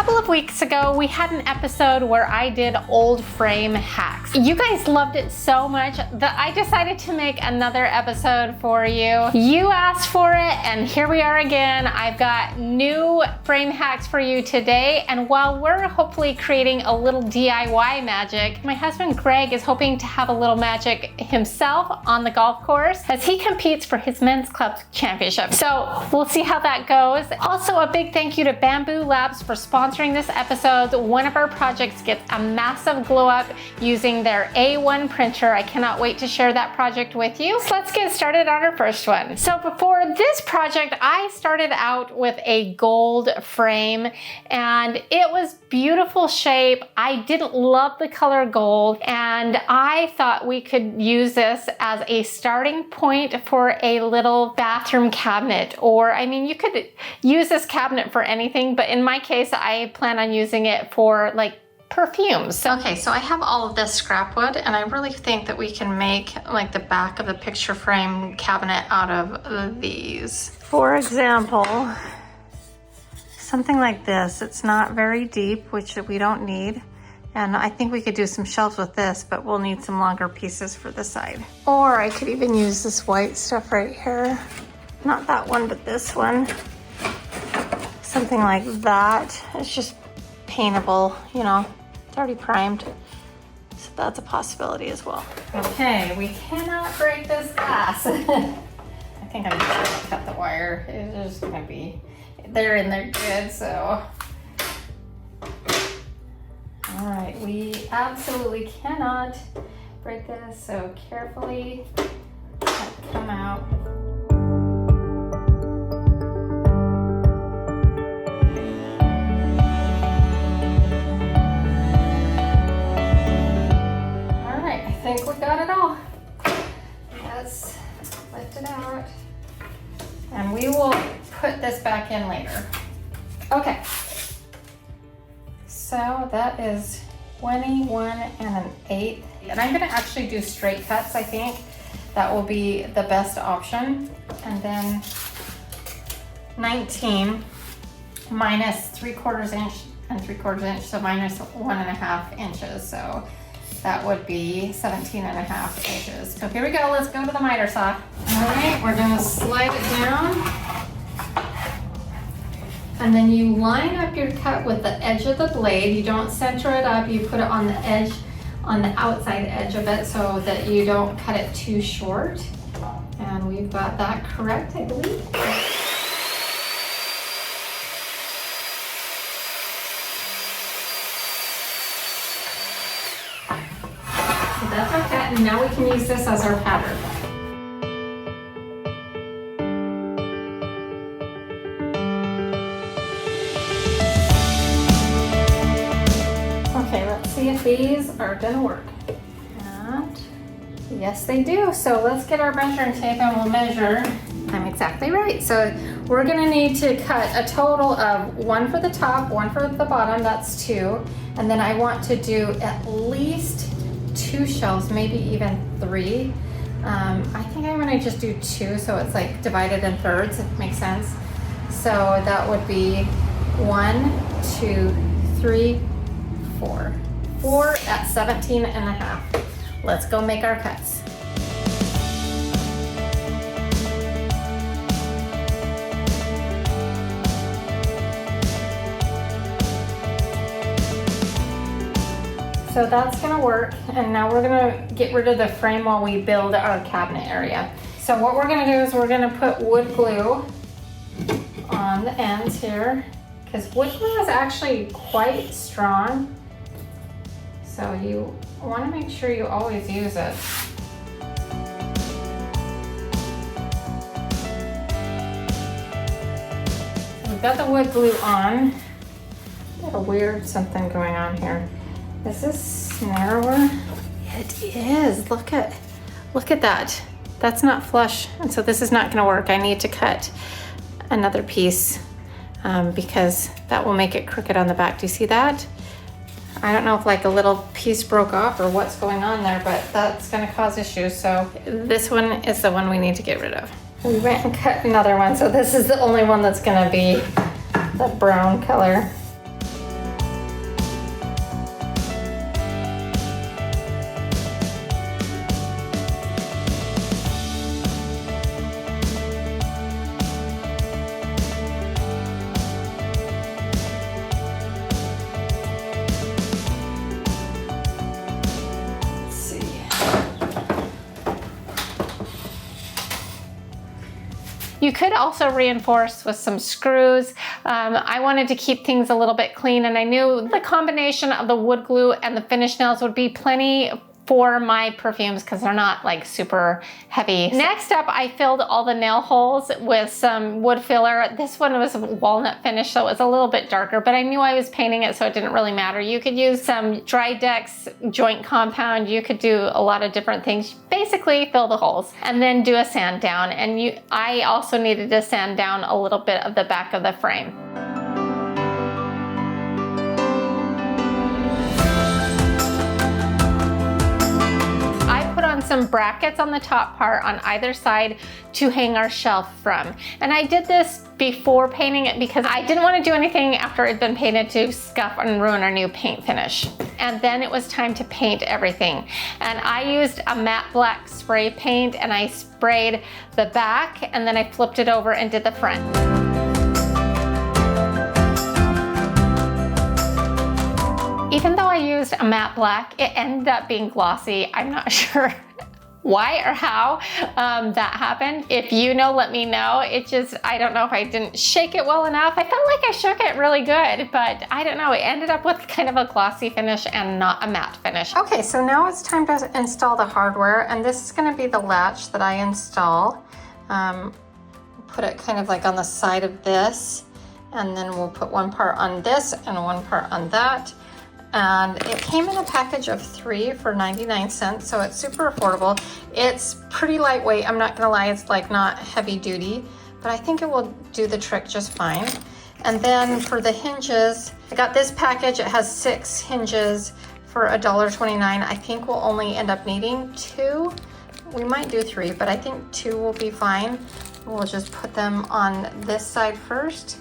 couple of weeks ago, we had an episode where I did old frame hacks. You guys loved it so much that I decided to make another episode for you. You asked for it, and here we are again. I've got new frame hacks for you today, and while we're hopefully creating a little DIY magic, my husband Greg is hoping to have a little magic himself on the golf course as he competes for his men's club championship. So we'll see how that goes. Also, a big thank you to Bamboo Labs for sponsoring this episode. One of our projects gets a massive glow up using their A1 printer. I cannot wait to share that project with you. So let's get started on our first one. So before this project, I started out with a gold frame, and it was beautiful shape. I didn't love the color gold, and I thought we could use this as a starting point for a little bathroom cabinet, or I mean, you could use this cabinet for anything, but in my case, I plan on using it for like perfumes. Okay, so I have all of this scrap wood, and I really think that we can make like the back of the picture frame cabinet out of these. For example, something like this. It's not very deep, which we don't need. And I think we could do some shelves with this, but we'll need some longer pieces for the side. Or I could even use this white stuff right here. Not that one, but this one. Something like that. It's just paintable, you know, it's already primed. So that's a possibility as well. Okay, we cannot break this glass. I think I'm just gonna cut the wire. It's just gonna be, they're in there good, so. All right, we absolutely cannot break this, so carefully come out. All right, I think we got it all. Let's lift it out, and we will put this back in later. Okay. So that is 21 1/8. And I'm gonna actually do straight cuts, I think. That will be the best option. And then 19 minus 3/4 inch and 3/4 inch, so minus 1.5 inches. So that would be 17.5 inches. So here we go, let's go to the miter saw. All right, we're gonna slide it down. And then you line up your cut with the edge of the blade. You don't center it up, you put it on the edge, on the outside edge of it so that you don't cut it too short. And we've got that correct, I believe. So that's our cut, and now we can use this as our pattern. Okay, let's see if these are gonna work. And yes, they do. So let's get our measuring tape and we'll measure. I'm exactly right. So we're gonna need to cut a total of 1 for the top, 1 for the bottom, that's 2. And then I want to do at least 2 shelves, maybe even 3. I think I'm gonna just do 2 so it's like divided in thirds, if it makes sense. So that would be 1, 2, 3, 4. 4 at 17.5. Let's go make our cuts. So that's gonna work, and now we're gonna get rid of the frame while we build our cabinet area. So what we're gonna do is we're gonna put wood glue on the ends here, because wood glue is actually quite strong. So you want to make sure you always use it. So we've got the wood glue on. Got a weird something going on here. Is this narrower? It is. Look at that. That's not flush, and so this is not going to work. I need to cut another piece because that will make it crooked on the back. Do you see that? I don't know if like a little piece broke off or what's going on there, but that's gonna cause issues. So this one is the one we need to get rid of. We went and cut another one, so this is the only one that's gonna be the brown color. You could also reinforce with some screws. I wanted to keep things a little bit clean, and I knew the combination of the wood glue and the finish nails would be plenty for my perfumes because they're not like super heavy. Next up, I filled all the nail holes with some wood filler. This one was walnut finish, so it was a little bit darker, but I knew I was painting it, so it didn't really matter. You could use some Dry Dex joint compound. You could do a lot of different things. Basically, fill the holes and then do a sand down. And I also needed to sand down a little bit of the back of the frame. Some brackets on the top part on either side to hang our shelf from. And I did this before painting it because I didn't want to do anything after it had been painted to scuff and ruin our new paint finish. And then it was time to paint everything. And I used a matte black spray paint, and I sprayed the back, and then I flipped it over and did the front. Even though I used a matte black, it ended up being glossy. I'm not sure why or how that happened. If you know, let me know. I don't know if I didn't shake it well enough. I felt like I shook it really good, but I don't know. It ended up with kind of a glossy finish and not a matte finish. Okay, so now it's time to install the hardware, and this is gonna be the latch that I install. Put it kind of like on the side of this, and then we'll put one part on this and one part on that. And it came in a package of 3 for 99 cents, so it's super affordable. It's pretty lightweight, I'm not gonna lie, it's like not heavy duty, but I think it will do the trick just fine. And then for the hinges, I got this package. It has 6 hinges for $1.29. I think we'll only end up needing 2. We might do 3, but I think 2 will be fine. We'll just put them on this side first,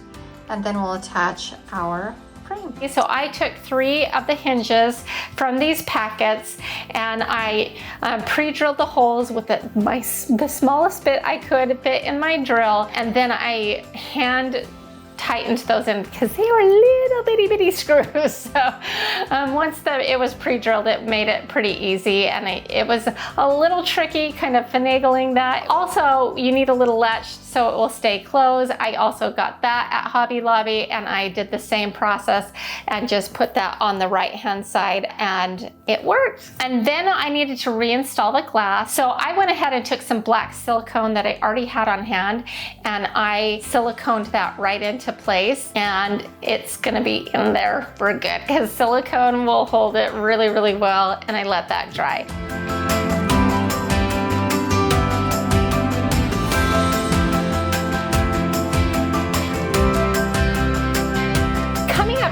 and then we'll attach our frame. So I took 3 of the hinges from these packets, and I pre-drilled the holes with the smallest bit I could fit in my drill, and then I hand tightened those in because they were little bitty screws. So once it was pre-drilled, it made it pretty easy, and it was a little tricky kind of finagling that. Also, you need a little latch so it will stay closed. I also got that at Hobby Lobby, and I did the same process and just put that on the right hand side, and it worked. And then I needed to reinstall the glass. So I went ahead and took some black silicone that I already had on hand, and I siliconed that right into place, and it's gonna be in there for good because silicone will hold it really, really well, and I let that dry.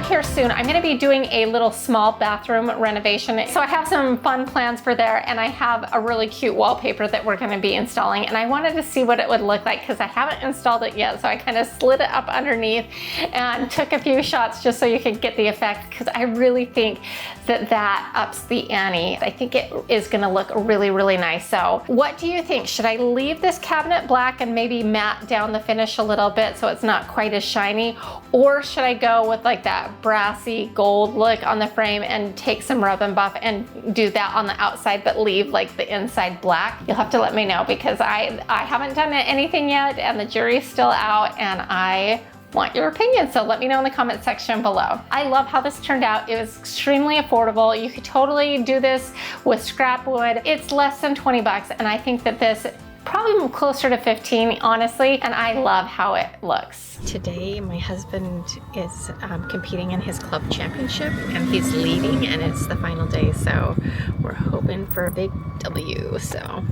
Here soon, I'm going to be doing a little small bathroom renovation. So I have some fun plans for there, and I have a really cute wallpaper that we're going to be installing, and I wanted to see what it would look like because I haven't installed it yet. So I kind of slid it up underneath and took a few shots just so you could get the effect, because I really think that ups the ante. I think it is going to look really, really nice. So what do you think? Should I leave this cabinet black and maybe matte down the finish a little bit so it's not quite as shiny, or should I go with like that brassy gold look on the frame and take some rub and buff and do that on the outside but leave like the inside black? You'll have to let me know because I haven't done anything yet, and the jury's still out, and I want your opinion. So let me know in the comment section below. I love how this turned out. It was extremely affordable. You could totally do this with scrap wood. It's less than 20 bucks, and I think that this probably closer to 15, honestly, and I love how it looks. Today, my husband is competing in his club championship, and he's leading, and it's the final day, so we're hoping for a big W, so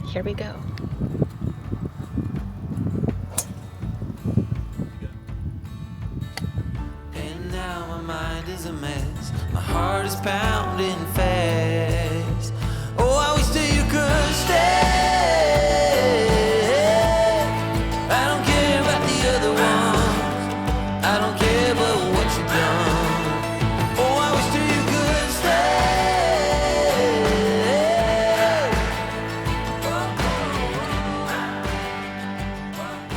here we go. And now my mind is a mess, my heart is pounding fast. Oh, I wish that you could stay. I don't care about the other ones, I don't care about what you've done. Oh, I wish that you could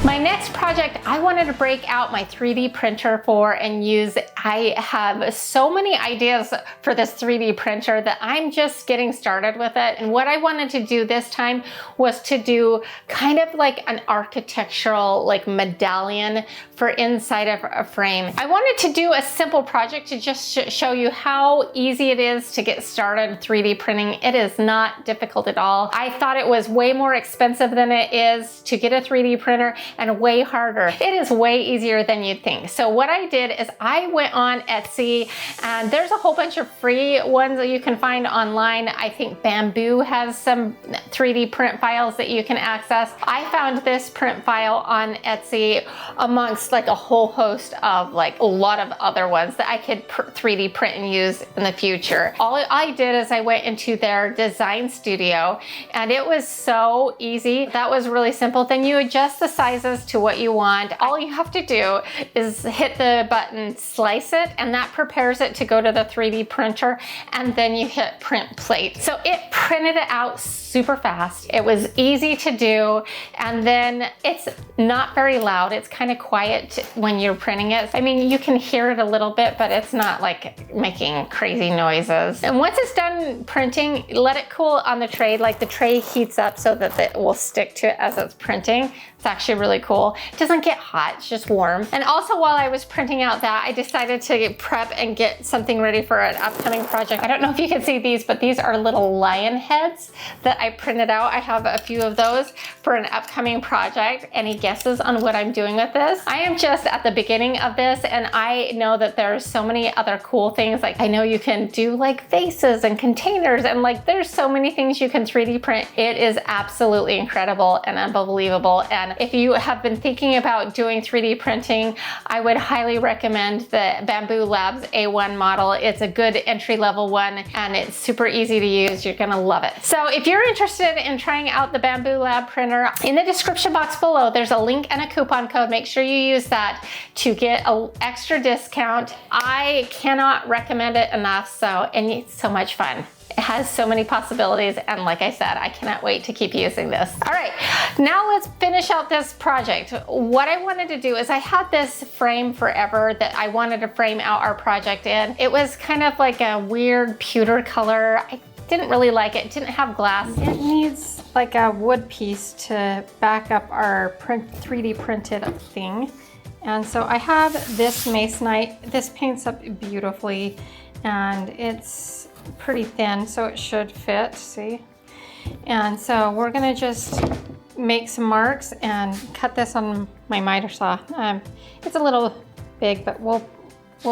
My next project, I wanted to break out my 3D printer for and use I have so many ideas for this 3D printer that I'm just getting started with it. And what I wanted to do this time was to do kind of like an architectural like medallion for inside of a frame. I wanted to do a simple project to just show you how easy it is to get started 3D printing. It is not difficult at all. I thought it was way more expensive than it is to get a 3D printer and way harder. It is way easier than you'd think. So what I did is I went on Etsy, and there's a whole bunch of free ones that you can find online. I think Bamboo has some 3D print files that you can access. I found this print file on Etsy amongst like a whole host of like a lot of other ones that I could 3D print and use in the future. All I did is I went into their design studio, and it was so easy. That was really simple. Then you adjust the sizes to what you want. All you have to do is hit the button, slice it, and that prepares it to go to the 3D printer, and then you hit print plate. So it printed it out super fast. It was easy to do, and then it's not very loud. It's kind of quiet when you're printing it. I mean, you can hear it a little bit, but it's not like making crazy noises. And once it's done printing, let it cool on the tray. Like the tray heats up so that it will stick to it as it's printing. It's actually really cool. It doesn't get hot, it's just warm. And also while I was printing out that, I decided to prep and get something ready for an upcoming project. I don't know if you can see these, but these are little lion heads that I printed out. I have a few of those for an upcoming project. Any guesses on what I'm doing with this? I am just at the beginning of this, and I know that there's so many other cool things. Like I know you can do like vases and containers, and like there's so many things you can 3D print. It is absolutely incredible and unbelievable. And if you have been thinking about doing 3D printing, I would highly recommend the Bamboo Labs A1 model. It's a good entry-level one, and it's super easy to use. You're gonna love it. So if you're interested in trying out the Bamboo Lab printer, in the description box below, there's a link and a coupon code. Make sure you use that to get an extra discount. I cannot recommend it enough, and it's so much fun. It has so many possibilities, and like I said, I cannot wait to keep using this. All right, now let's finish out this project. What I wanted to do is I had this frame forever that I wanted to frame out our project in. It was kind of like a weird pewter color. I didn't really like it. It didn't have glass. It needs like a wood piece to back up our 3D printed thing. And so I have this masonite. This paints up beautifully, and it's pretty thin, so it should fit, see? And so we're gonna just make some marks and cut this on my miter saw. It's a little big, but we'll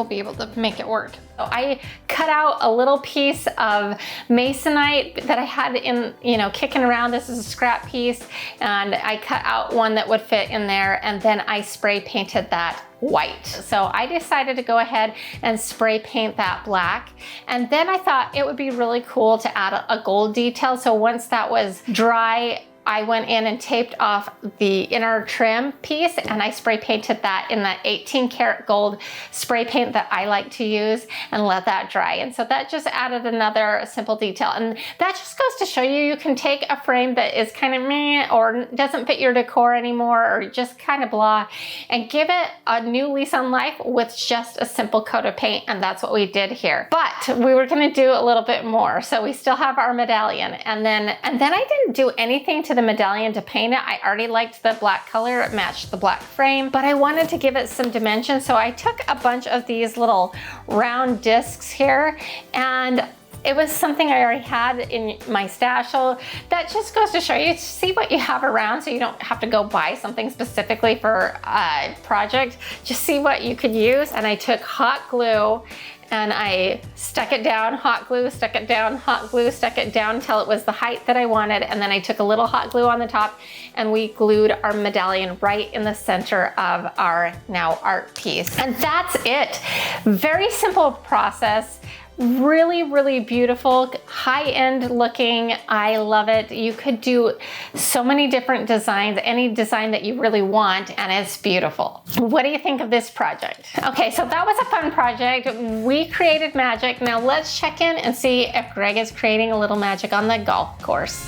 be able to make it work. So I cut out a little piece of masonite that I had in, kicking around. This is a scrap piece, and I cut out one that would fit in there, and then I spray painted that white. So I decided to go ahead and spray paint that black. And then I thought it would be really cool to add a gold detail. So once that was dry, I went in and taped off the inner trim piece, and I spray painted that in that 18 karat gold spray paint that I like to use, and let that dry. And so that just added another simple detail. And that just goes to show you can take a frame that is kind of meh or doesn't fit your decor anymore, or just kind of blah, and give it a new lease on life with just a simple coat of paint. And that's what we did here. But we were gonna do a little bit more. So we still have our medallion, and then I didn't do anything to the medallion to paint it. I already liked the black color. It matched the black frame, but I wanted to give it some dimension. So I took a bunch of these little round discs here, and it was something I already had in my stash. So that just goes to show you, see what you have around, so you don't have to go buy something specifically for a project. Just see what you could use. And I took hot glue, and I stuck it down, hot glue, stuck it down, hot glue, stuck it down until it was the height that I wanted. And then I took a little hot glue on the top, and we glued our medallion right in the center of our now art piece. And that's it. Very simple process. Really, really beautiful, high-end looking. I love it. You could do so many different designs, any design that you really want, and it's beautiful. What do you think of this project? Okay, so that was a fun project. We created magic. Now let's check in and see if Greg is creating a little magic on the golf course.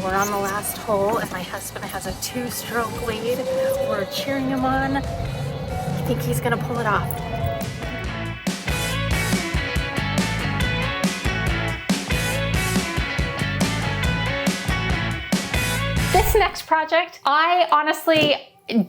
We're we're on the last hole, and my husband has a 2-stroke lead. We're cheering him on. I think he's gonna pull it off. This next project, I honestly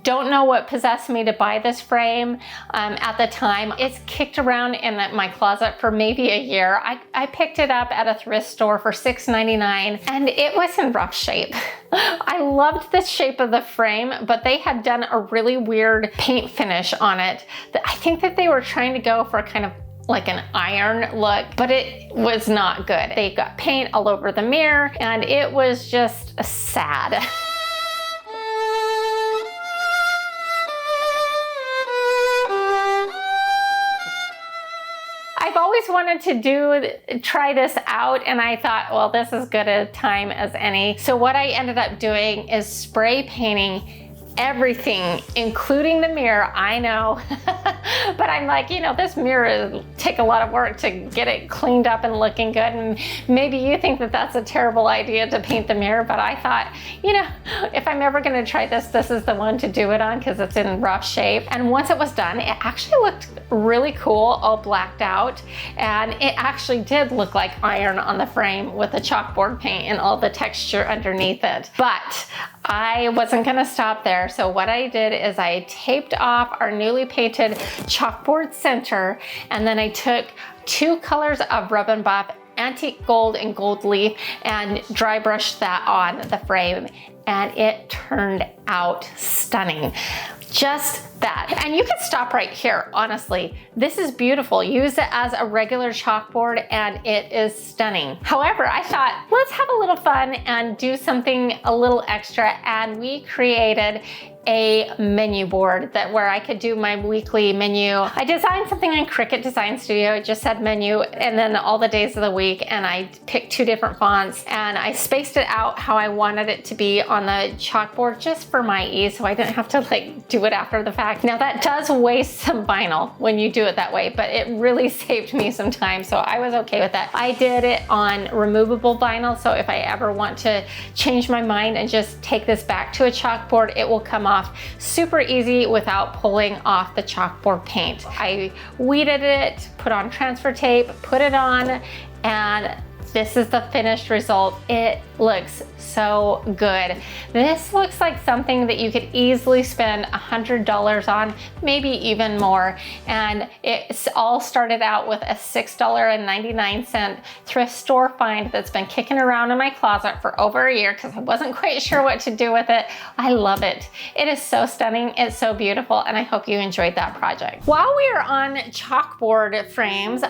don't know what possessed me to buy this frame at the time. It's kicked around in my closet for maybe a year. I picked it up at a thrift store for $6.99 and it was in rough shape. I loved the shape of the frame, but they had done a really weird paint finish on it. I think that they were trying to go for kind of like an iron look, but it was not good. They got paint all over the mirror and it was just sad. I've always wanted to try this out, and I thought, well, this is as good a time as any. So what I ended up doing is spray painting everything, including the mirror. I know, but I'm like, you know, this mirror will take a lot of work to get it cleaned up and looking good. And maybe you think that that's a terrible idea to paint the mirror, but I thought, you know, if I'm ever going to try this, this is the one to do it on because it's in rough shape. And once it was done, it actually looked really cool, all blacked out. And it actually did look like iron on the frame with the chalkboard paint and all the texture underneath it. But I wasn't gonna stop there. So what I did is I taped off our newly painted chalkboard center, and then I took 2 colors of Rub and Buff, Antique Gold and Gold Leaf, and dry brushed that on the frame, and it turned out stunning. Just that. And you can stop right here, honestly. This is beautiful. Use it as a regular chalkboard and it is stunning. However, I thought, let's have a little fun and do something a little extra, and we created a menu board where I could do my weekly menu. I designed something in Cricut Design Studio. It just said menu and then all the days of the week, and I picked 2 different fonts and I spaced it out how I wanted it to be on the chalkboard just for my ease, so I didn't have to like do it after the fact. Now that does waste some vinyl when you do it that way, but it really saved me some time, so I was okay with that. I did it on removable vinyl, so if I ever want to change my mind and just take this back to a chalkboard, it will come off super easy without pulling off the chalkboard paint. I weeded it, put on transfer tape, put it on, and this is the finished result. It looks so good. This looks like something that you could easily spend $100 on, maybe even more. And it's all started out with a $6.99 thrift store find that's been kicking around in my closet for over a year because I wasn't quite sure what to do with it. I love it. It is so stunning. It's so beautiful. And I hope you enjoyed that project. While we are on chalkboard frames,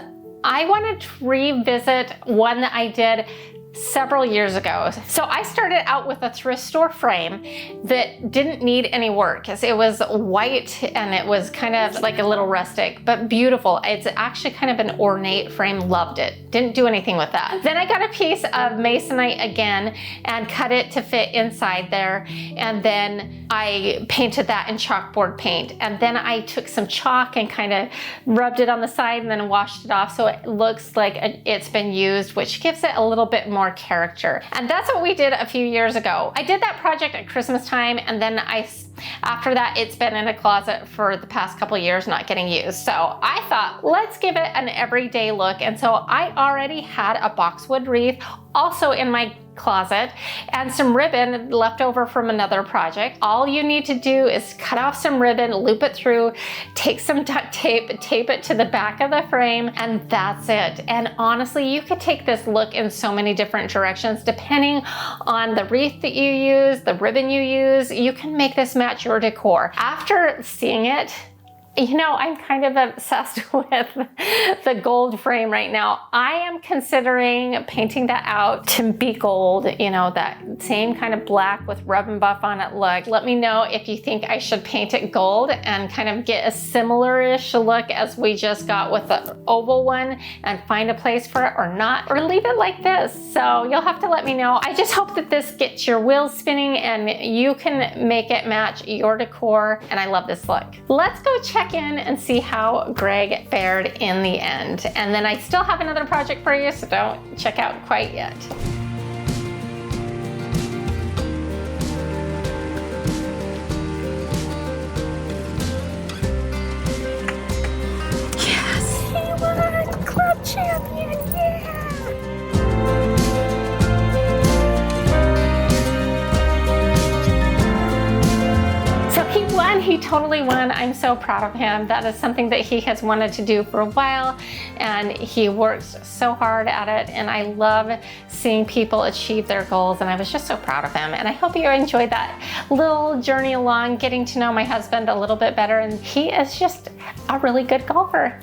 I wanted to revisit one that I did several years ago. So I started out with a thrift store frame that didn't need any work. It was white and it was kind of like a little rustic, but beautiful. It's actually kind of an ornate frame. Loved it. Didn't do anything with that. Then I got a piece of masonite again and cut it to fit inside there. And then I painted that in chalkboard paint. And then I took some chalk and kind of rubbed it on the side and then washed it off so it looks like it's been used, which gives it a little bit more character. And that's what we did a few years ago. I did that project at Christmas time, and then after that, it's been in a closet for the past couple of years, not getting used. So I thought, let's give it an everyday look. And so I already had a boxwood wreath also in my closet and some ribbon left over from another project. All you need to do is cut off some ribbon, loop it through, take some duct tape, tape it to the back of the frame, and that's it. And honestly, you could take this look in so many different directions depending on the wreath that you use, the ribbon you use. You can make this match your decor. After seeing it, you know, I'm kind of obsessed with the gold frame right now. I am considering painting that out to be gold, you know, that same kind of black with rub and buff on it look. Let me know if you think I should paint it gold and kind of get a similar-ish look as we just got with the oval one and find a place for it or not, or leave it like this. So you'll have to let me know. I just hope that this gets your wheels spinning and you can make it match your decor, and I love this look. Let's go check in and see how Greg fared in the end. And then I still have another project for you, so don't check out quite yet. he totally won. I'm so proud of him. That is something that he has wanted to do for a while, and he works so hard at it, and I love seeing people achieve their goals, and I was just so proud of him. And I hope you enjoyed that little journey along, getting to know my husband a little bit better, and he is just a really good golfer.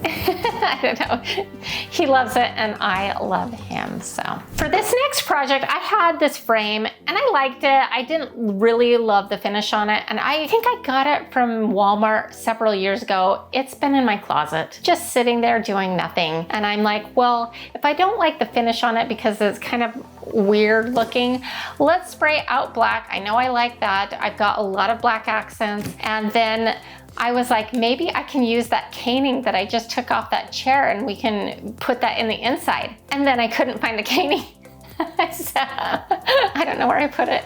I don't know. He loves it and I love him. So for this next project, I had this frame and I liked it. I didn't really love the finish on it, and I think I got it from Walmart several years ago. It's been in my closet, just sitting there doing nothing. And I'm like, well, if I don't like the finish on it because it's kind of weird looking, let's spray out black. I know I like that. I've got a lot of black accents. And then I was like, maybe I can use that caning that I just took off that chair and we can put that in the inside. And then I couldn't find the caning. So, I don't know where I put it.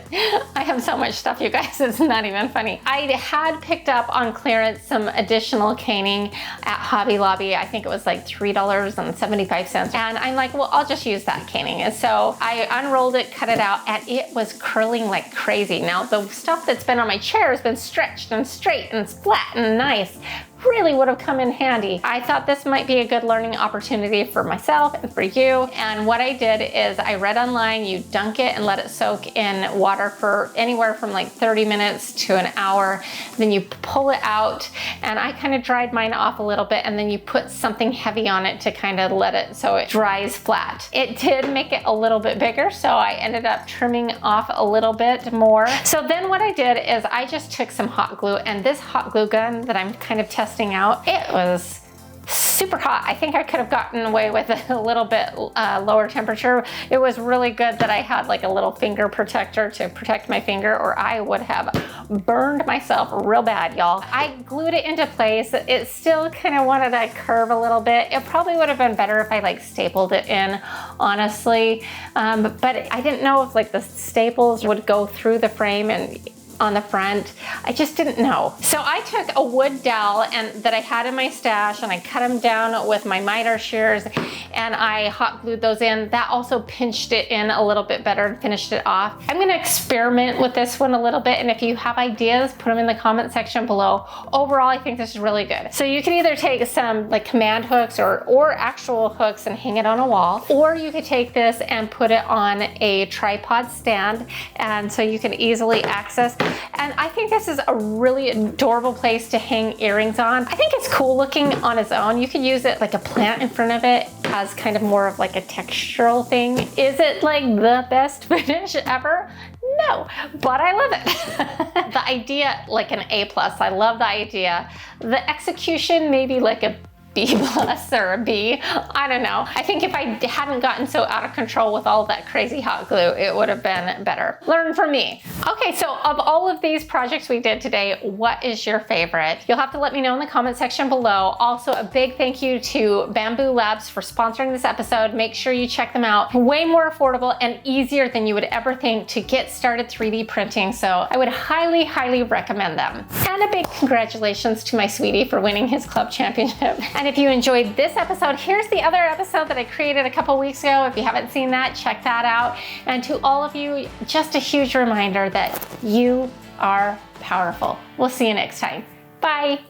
I have so much stuff, you guys, it's not even funny. I had picked up on clearance some additional caning at Hobby Lobby. I think it was like $3.75. And I'm like, well, I'll just use that caning. And so I unrolled it, cut it out, and it was curling like crazy. Now, the stuff that's been on my chair has been stretched and straight and flat and nice. Really would have come in handy. I thought this might be a good learning opportunity for myself and for you. And what I did is I read online, you dunk it and let it soak in water for anywhere from like 30 minutes to an hour. Then you pull it out, and I kind of dried mine off a little bit, and then you put something heavy on it to kind of let it so it dries flat. It did make it a little bit bigger, so I ended up trimming off a little bit more. So then what I did is I just took some hot glue, and this hot glue gun that I'm kind of testing out, it was super hot. I think I could have gotten away with a little bit lower temperature. It was really good that I had like a little finger protector to protect my finger, or I would have burned myself real bad, y'all. I glued it into place. It still kind of wanted to curve a little bit. It probably would have been better if I like stapled it in, honestly. But I didn't know if like the staples would go through the frame and on the front. I just didn't know. So I took a wood dowel that I had in my stash, and I cut them down with my miter shears, and I hot glued those in. That also pinched it in a little bit better and finished it off. I'm gonna experiment with this one a little bit, and if you have ideas, put them in the comment section below. Overall, I think this is really good. So you can either take some like command hooks or actual hooks and hang it on a wall, or you could take this and put it on a tripod stand, and so you can easily access. And I think this is a really adorable place to hang earrings on. I think it's cool looking on its own. You could use it like a plant in front of it as kind of more of like a textural thing. Is it like the best finish ever? No, but I love it. The idea, like an A+. I love the idea. The execution, maybe like a B+ or a B. I don't know. I think if I hadn't gotten so out of control with all that crazy hot glue, it would have been better. Learn from me. Okay, so of all of these projects we did today, what is your favorite? You'll have to let me know in the comment section below. Also, a big thank you to Bamboo Labs for sponsoring this episode. Make sure you check them out. Way more affordable and easier than you would ever think to get started 3D printing. So I would highly, highly recommend them. And a big congratulations to my sweetie for winning his club championship. And if you enjoyed this episode, here's the other episode that I created a couple weeks ago. If you haven't seen that, check that out. And to all of you, just a huge reminder that you are powerful. We'll see you next time. Bye.